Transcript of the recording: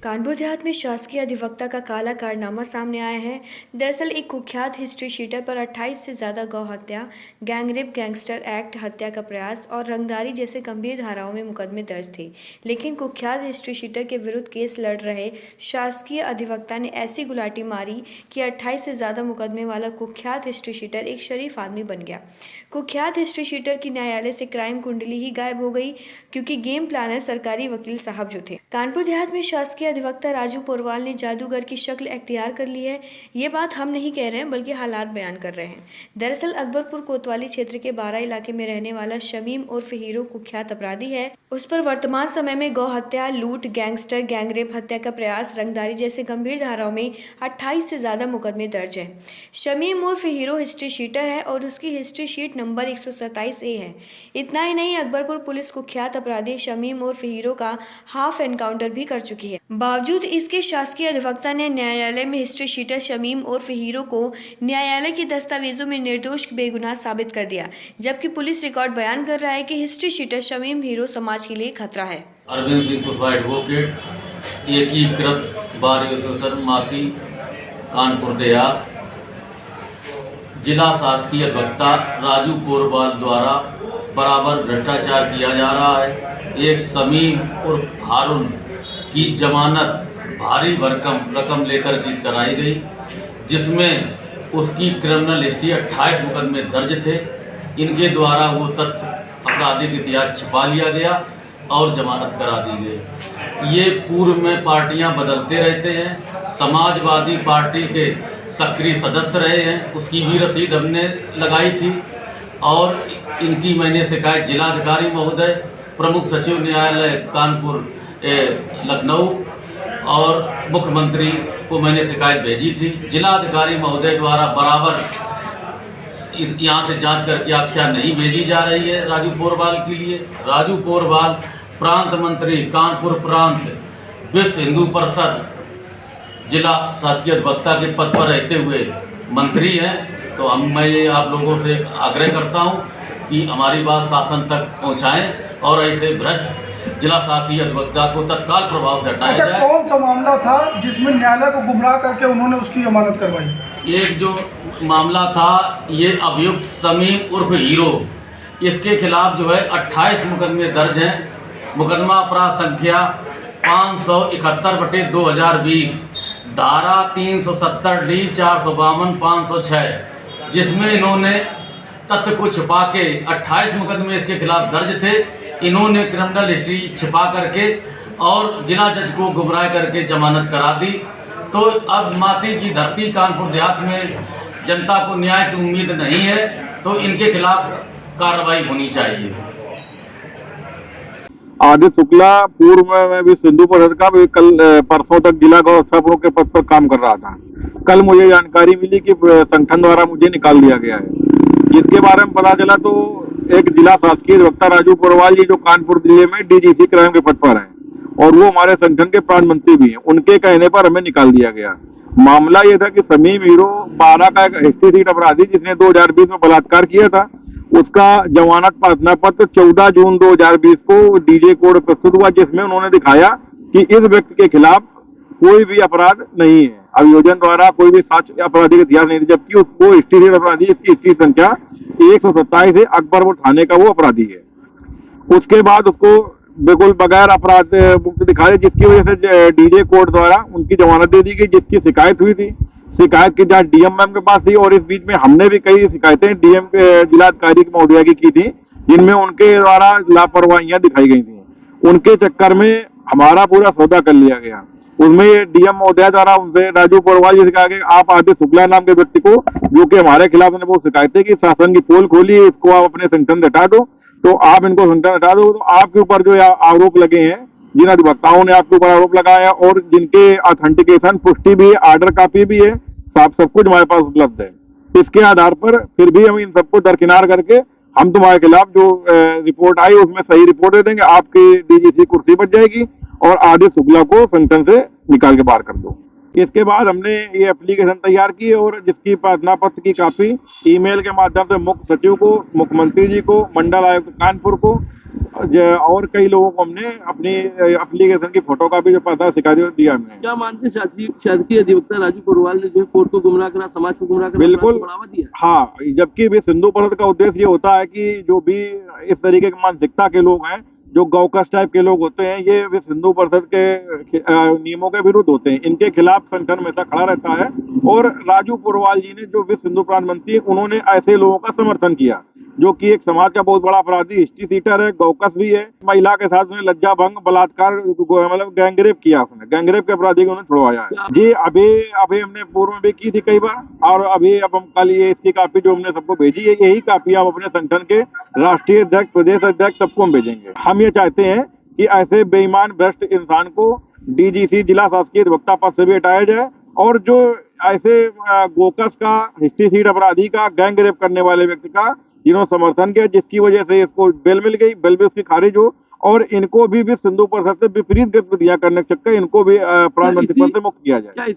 कानपुर देहात में शासकीय अधिवक्ता का काला कारनामा सामने आया है। दरअसल एक कुख्यात हिस्ट्री शीटर पर 28 से ज़्यादा गौ हत्या, गैंगरेप, गैंगस्टर एक्ट, हत्या का प्रयास और रंगदारी जैसे गंभीर धाराओं में मुकदमे दर्ज थे। लेकिन कुख्यात हिस्ट्री शीटर के विरुद्ध केस लड़ रहे शासकीय अधिवक्ता ने ऐसी गुलाटी मारी कि 28 से ज़्यादा मुकदमे वाला कुख्यात हिस्ट्री शीटर एक शरीफ आदमी बन गया। कुख्यात हिस्ट्री शीटर की न्यायालय से क्राइम कुंडली ही गायब हो गई, क्योंकि गेम प्लानर सरकारी वकील साहब जो थे। कानपुर देहात में शासकीय अधिवक्ता राजू पोरवाल ने जादूगर की शक्ल अख्तियार कर ली है। ये बात हम नहीं कह रहे हैं, बल्कि हालात बयान कर रहे हैं। दरअसल अकबरपुर कोतवाली क्षेत्र के बारा इलाके में रहने वाला शमीम उर्फ हीरो कुख्यात अपराधी है। उस पर वर्तमान समय में गौ हत्या, लूट, गैंगस्टर, गैंगरेप, हत्या का प्रयास, रंगदारी जैसे गंभीर धाराओं में 28 से ज्यादा मुकदमे दर्ज हैं। शमीम उर्फ हीरो हिस्ट्री शीटर है और उसकी हिस्ट्री शीट नंबर 127A है। इतना ही नहीं, अकबरपुर पुलिस कुख्यात अपराधी शमीम उर्फ हीरो का हाफ एनकाउंटर भी कर चुकी है। बावजूद इसके शासकीय अधिवक्ता ने न्यायालय में हिस्ट्री शीटर शमीम उर्फ हीरो को न्यायालय के दस्तावेजों में निर्दोष बेगुनाह साबित कर दिया, जबकि पुलिस रिकॉर्ड बयान कर रहा है कि हिस्ट्री शीटर शमीम हीरो समाज के लिए खतरा है। अरविंद सिंह कुशवाहा एडवोकेट, एकीकृत बार एसोसिएशन माती, कानपुर देहात। जिला शासकीय अधिवक्ता राजू पोरवाल द्वारा बराबर भ्रष्टाचार किया जा रहा है। एक शमीम उर्फ हारून की जमानत भारी भरकम रकम लेकर की कराई गई, जिसमें उसकी क्रिमिनल हिस्ट्री 28 मुकदमे दर्ज थे। इनके द्वारा वो तथ्य आपराधिक इतिहास छिपा लिया गया और जमानत करा दी गई। ये पूर्व में पार्टियां बदलते रहते हैं। समाजवादी पार्टी के सक्रिय सदस्य रहे हैं, उसकी भी रसीद हमने लगाई थी और इनकी मैंने शिकायत जिलाधिकारी महोदय, प्रमुख सचिव न्यायालय कानपुर लखनऊ और मुख्यमंत्री को मैंने शिकायत भेजी थी। जिलाधिकारी महोदय द्वारा बराबर यहाँ से जांच करके आख्या नहीं भेजी जा रही है राजू पोरवाल के लिए। राजू पोरवाल प्रांत मंत्री कानपुर प्रांत, विश्व हिंदू परिषद, जिला शासकीय अधिवक्ता के पद पर रहते हुए मंत्री हैं। तो मैं आप लोगों से आग्रह करता हूं कि हमारी बात शासन तक पहुंचाएं और ऐसे भ्रष्ट जिला शासकीय अधिवक्ता को तत्काल प्रभाव से हटाया जाए। कौन सा मामला था जिसमें न्यायालय को गुमराह करके उन्होंने उसकी जमानत करवाई? एक जो मामला था, ये अभियुक्त शमीम उर्फ हीरो, इसके खिलाफ जो है 28 मुकदमे दर्ज हैं। मुकदमा अपराध संख्या 571/2020, धारा 370D, 452, 506, जिसमें इन्होंने तथ्य को छिपा के 28 मुकदमे इसके खिलाफ दर्ज थे। इन्होंने क्रिमिनल हिस्ट्री छिपा करके और जिला जज को गुमराह करके जमानत करा दी। तो अब माती की धरती कानपुर देहात में जनता को न्याय की उम्मीद नहीं है, तो इनके खिलाफ कार्रवाई होनी चाहिए। आदित्य शुक्ला पूर्व में भी सिंधु परिषद का भी कल परसों तक जिला गौ रक्षक के पद पर काम कर रहा था। कल मुझे जानकारी मिली कि संगठन द्वारा मुझे निकाल दिया गया है। इसके बारे में पता चला तो एक जिला शासकीय अधिवक्ता राजू पोरवाल जी, जो कानपुर जिले में डीजीसी क्राइम के पद पर हैं और वो हमारे संगठन के प्रांत मंत्री भी हैं, उनके कहने पर हमें निकाल दिया गया। मामला ये था कि शमीम हीरो बारा का एक हिस्ट्री शीट अपराधी जिसने 2020 में बलात्कार किया था, उसका जमानत प्रार्थना पत्र 14 जून 2020 को डीजे कोर्ट प्रस्तुत हुआ, जिसमें उन्होंने दिखाया कि इस व्यक्ति के खिलाफ कोई भी अपराध नहीं है, अभियोजन द्वारा कोई भी साक्ष्य आपराधिक इतिहास नहीं, जबकि उसको हिस्ट्री शीट अपराधी, इसकी हिस्ट्री संख्या 127 है, अकबरपुर थाने का वो अपराधी है। उसके बाद उसको बिल्कुल बगैर अपराध मुक्त दिखाया, जिसकी वजह से डीजे कोर्ट द्वारा उनकी जमानत दे दी गई, जिसकी शिकायत हुई थी। शिकायत की जांच डीएम मैम के पास थी और इस बीच में हमने भी कई शिकायतें डीएम के जिलाधिकारी महोदया की थी, जिनमें उनके द्वारा लापरवाहियां दिखाई गई थी। उनके चक्कर में हमारा पूरा सौदा कर लिया गया। उसमें डीएम महोदया द्वारा उनसे राजू पोरवाल जी से कहा कि आप आदित्य शुक्ला नाम के व्यक्ति को, जो कि हमारे खिलाफ उन्होंने वो शिकायतें की, शासन की पोल खोली, इसको आप अपने संगठन से हटा दो। तो आप इनको संगठन हटा दो, तो आपके ऊपर जो आरोप लगे हैं, जिन अधिवक्ताओं ने आपके ऊपर आरोप लगाया और जिनके ऑथेंटिकेशन पुष्टि भी है, ऑर्डर कॉपी भी है, सब कुछ हमारे पास उपलब्ध है। इसके आधार पर फिर भी हम इन सबको दरकिनार करके हम तुम्हारे खिलाफ जो रिपोर्ट आई उसमें सही रिपोर्ट दे देंगे, आपकी डीजीसी कुर्सी बच जाएगी और आदित्य शुक्ला को संगठन से निकाल के बाहर कर दो। इसके बाद हमने ये एप्लीकेशन तैयार की और जिसकी प्रार्थना पत्र की कॉपी ईमेल के माध्यम से मुख्य सचिव को, मुख्यमंत्री जी को, मंडल आयुक्त कानपुर को और कई लोगों को हमने अपनी एप्लीकेशन की फोटोकॉपी जो पता शिकायत दिया हमने। क्या मानते हैं शासकीय अधिवक्ता राजू पुरवाल ने जो है कोर्ट को गुमराह करा, समाज को गुमराह करा, बिल्कुल बढ़ावा दिया? हाँ, जबकि भी सिंधु परिषद का उद्देश्य ये होता है कि जो भी इस तरीके की मानसिकता के लोग हैं, जो गौकस टाइप के लोग होते हैं, ये भी सिंधु परिषद के नियमों के विरुद्ध होते हैं। इनके खिलाफ संगठन हमेशा खड़ा रहता है और राजू पुरवाल जी ने जो विश्व हिंदू प्रांत मंत्री, उन्होंने ऐसे लोगों का समर्थन किया जो कि एक समाज का बहुत बड़ा अपराधी, हिस्ट्री सीटर है, गौकस भी है। महिला के साथ में लज्जा भंग, बलात्कार, मतलब गैंगरेप किया उसने, गैंगरेप के अपराधी को उन्होंने छुड़वाया है जी। अभी हमने पूर्व में भी की थी कई बार, और अभी अब हम कल ये इसकी कॉपी जो हमने सबको भेजी है, यही कॉपी हम अपने संगठन के राष्ट्रीय अध्यक्ष, प्रदेश अध्यक्ष सबको हम भेजेंगे। हम ये चाहते हैं कि ऐसे बेईमान भ्रष्ट इंसान को डीजीसी जिला शासकीय अधिवक्ता पद से भी हटाया जाए और जो ऐसे गोकस का, हिस्ट्री सीट अपराधी का, गैंग रेप करने वाले व्यक्ति का जिन्होंने समर्थन किया, जिसकी वजह से इसको बेल मिल गई, बेल भी उसकी खारिज हो और इनको भी सिंधु परिषद से विपरीत गतिविधियां करने के चक्कर इनको भी प्रांत मंत्री पद से मुक्त किया जाए।